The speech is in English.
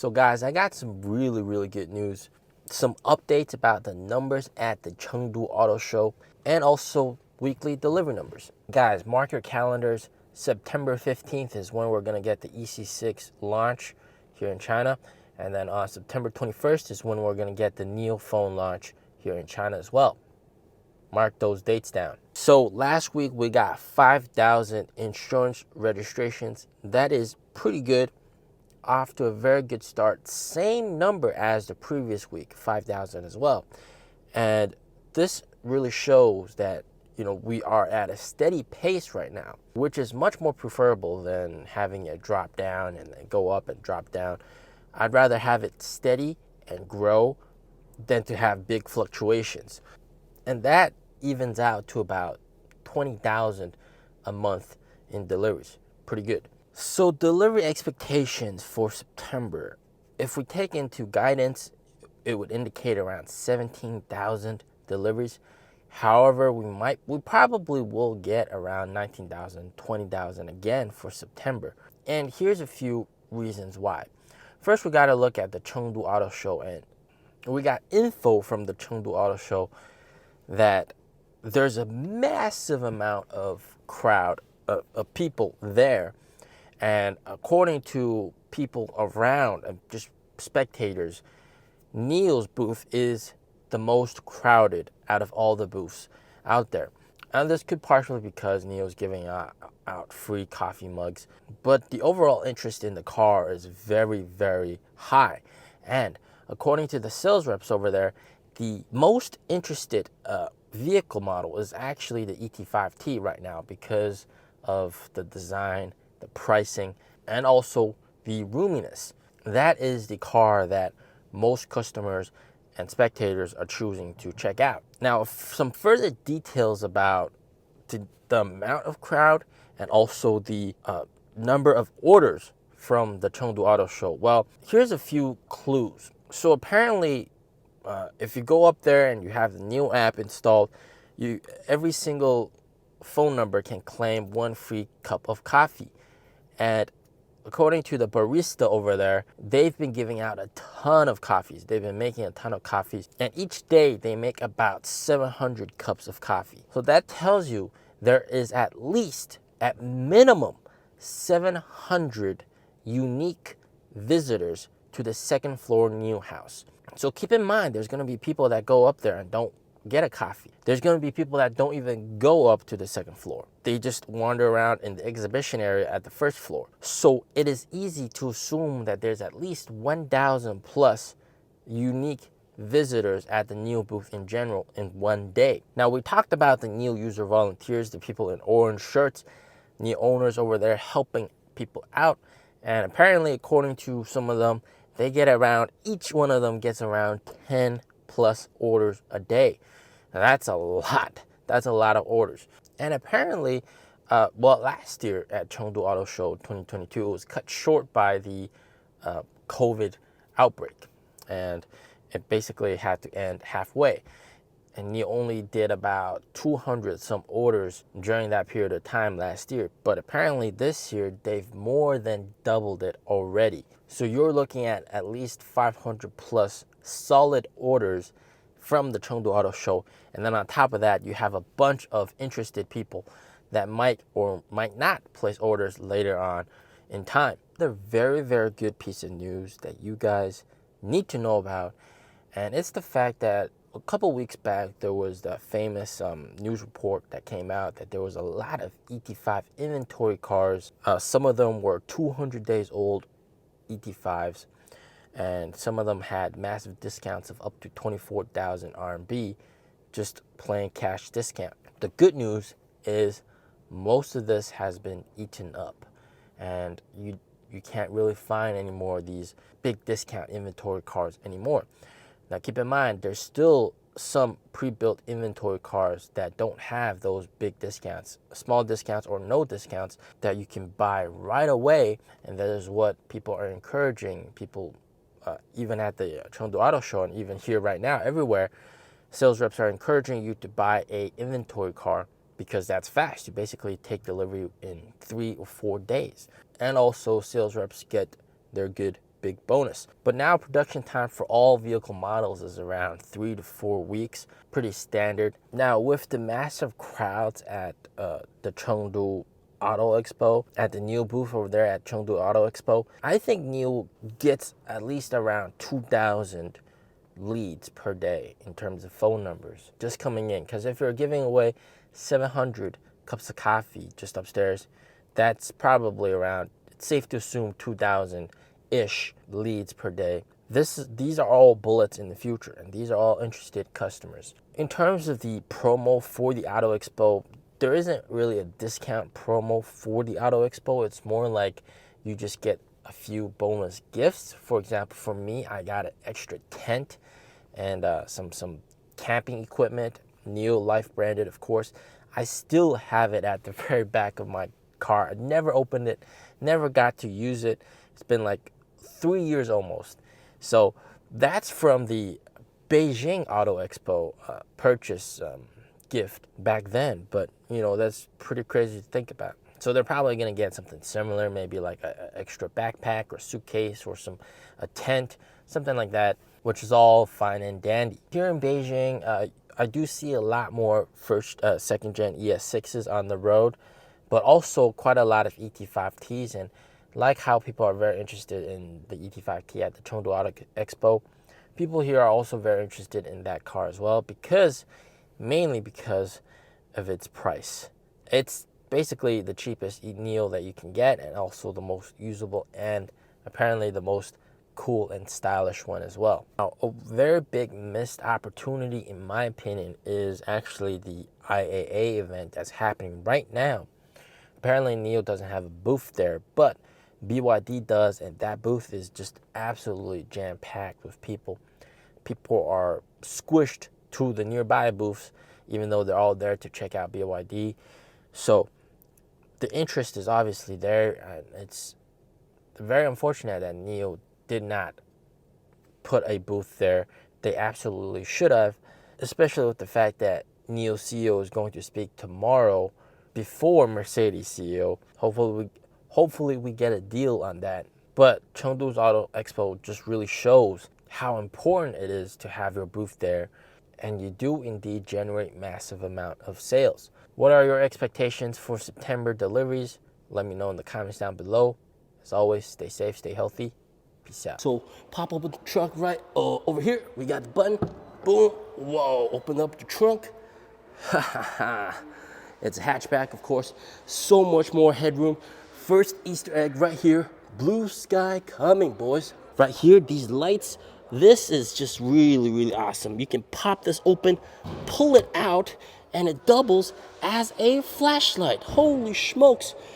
So guys, I got some really good news. Some updates about the numbers at the Chengdu Auto Show and also weekly delivery numbers. Guys, mark your calendars. September 15th is when we're going to get the EC6 launch here in China. And then on September 21st is when we're going to get the NIO phone launch here in China as well. Mark those dates down. So last week we got 5,000 insurance registrations. That is pretty good. Off to a very good start. Same number as the previous week, 5,000 as well. And this really shows that, we are at a steady pace right now, which is much more preferable than having it drop down and then go up and drop down. I'd rather have it steady and grow than to have big fluctuations. And that evens out to about 20,000 a month in deliveries. Pretty good. So delivery expectations for September, if we take into guidance, it would indicate around 17,000 deliveries. However, we probably will get around 19,000, 20,000 again for September. And here's a few reasons why. First, we got to look at the Chengdu Auto Show, and we got info from the Chengdu Auto Show that there's a massive amount of crowd of people there. And according to people around, just spectators, NIO's booth is the most crowded out of all the booths out there. And this could partially because NIO's giving out free coffee mugs. But the overall interest in the car is very high. And according to the sales reps over there, the most interested vehicle model is actually the ET5T right now because of the design, the pricing, and also the roominess. That is the car that most customers and spectators are choosing to check out. Now, some further details about the amount of crowd and also the number of orders from the Chengdu Auto Show. Well, here's a few clues. So apparently, if you go up there and you have the NIO app installed, every single phone number can claim one free cup of coffee. And according to the barista over there, they've been giving out a ton of coffees. They've been making a ton of coffees. And each day they make about 700 cups of coffee. So that tells you there is at minimum, 700 unique visitors to the second floor NIO house. So keep in mind, there's going to be people that go up there and don't get a coffee. There's going to be people that don't even go up to the second floor. They just wander around in the exhibition area at the first floor. So it is easy to assume that there's at least 1,000 plus unique visitors at the NIO booth in general in one day. Now, we talked about the NIO user volunteers, the people in orange shirts, NIO owners over there helping people out. And apparently, according to some of them, each one of them gets around 10 plus orders a day. Now that's a lot. That's a lot of orders. And apparently, last year at Chengdu Auto Show 2022, it was cut short by the COVID outbreak. And it basically had to end halfway. And you only did about 200 some orders during that period of time last year. But apparently this year, they've more than doubled it already. So you're looking at least 500 plus solid orders from the Chengdu Auto Show. And then on top of that, you have a bunch of interested people that might or might not place orders later on in time. They're very good piece of news that you guys need to know about. And it's the fact that a couple weeks back, there was the famous news report that came out that there was a lot of ET5 inventory cars. Some of them were 200 days old ET5s. And some of them had massive discounts of up to 24,000 RMB, just plain cash discount. The good news is most of this has been eaten up, and you can't really find any more of these big discount inventory cars anymore. Now keep in mind, there's still some pre-built inventory cars that don't have those big discounts, small discounts or no discounts that you can buy right away, and that is what people are encouraging people. Even at the Chengdu Auto Show and even here right now, everywhere, sales reps are encouraging you to buy a inventory car because that's fast. You basically take delivery in 3 or 4 days. And also sales reps get their good big bonus. But now production time for all vehicle models is around 3 to 4 weeks, pretty standard. Now with the massive crowds at the Chengdu Auto Expo, at the NIO booth over there at Chengdu Auto Expo, I think NIO gets at least around 2,000 leads per day in terms of phone numbers just coming in. Because if you're giving away 700 cups of coffee just upstairs, that's probably around, it's safe to assume, 2,000-ish leads per day. These are all bullets in the future, and these are all interested customers. In terms of the promo for the Auto Expo, there isn't really a discount promo for the Auto Expo. It's more like you just get a few bonus gifts. For example, for me, I got an extra tent and some camping equipment, NIO Life branded, of course. I still have it at the very back of my car. I never opened it, never got to use it. It's been like 3 years almost. So that's from the Beijing Auto Expo purchase gift back then, but that's pretty crazy to think about. So they're probably going to get something similar, maybe like an extra backpack or suitcase or a tent, something like that, which is all fine and dandy. Here in Beijing, I do see a lot more second gen ES6s on the road, but also quite a lot of ET5Ts. And like how people are very interested in the ET5T at the Chengdu Auto Expo, people here are also very interested in that car as well, mainly because of its price. It's basically the cheapest NIO that you can get, and also the most usable and apparently the most cool and stylish one as well. Now, a very big missed opportunity, in my opinion, is actually the IAA event that's happening right now. Apparently, NIO doesn't have a booth there, but BYD does, and that booth is just absolutely jam-packed with people. People are squished to the nearby booths, even though they're all there to check out BYD. So the interest is obviously there. It's very unfortunate that NIO did not put a booth there. They absolutely should have, especially with the fact that NIO CEO is going to speak tomorrow before Mercedes CEO. Hopefully we get a deal on that. But Chengdu's Auto Expo just really shows how important it is to have your booth there, and you do indeed generate massive amount of sales. What are your expectations for September deliveries? Let me know in the comments down below. As always, stay safe, stay healthy. Peace out. So pop up with the truck right over here. We got the button. Boom. Whoa. Open up the trunk. Ha ha ha. It's a hatchback, of course. So much more headroom. First Easter egg right here. Blue sky coming, boys. Right here, these lights. This is just really, really awesome. You can pop this open, pull it out, and it doubles as a flashlight. Holy smokes.